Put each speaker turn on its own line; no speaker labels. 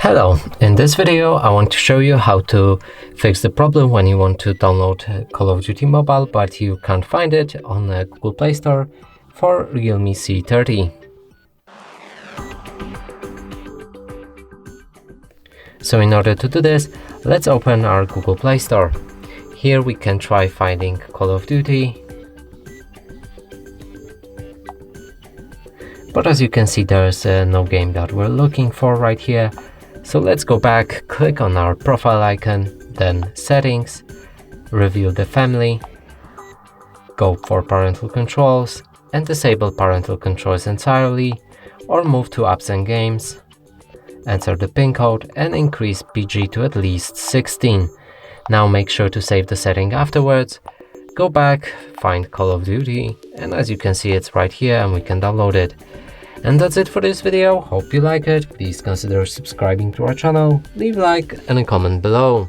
Hello, in this video I want to show you how to fix the problem when you want to download Call of Duty Mobile but you can't find it on the Google Play Store for REALME C30. So in order to do this, let's open our Google Play Store. Here we can try finding Call of Duty. But as you can see, there's no game that we're looking for right here. So let's go back, click on our profile icon, then settings, reveal the family, go for parental controls and disable parental controls entirely, or move to apps and games, enter the PIN code and increase PG to at least 16. Now make sure to save the setting afterwards, go back, find Call of Duty, and as you can see it's right here and we can download it. And that's it for this video. Hope you like it. Please consider subscribing to our channel, leave a like and a comment below.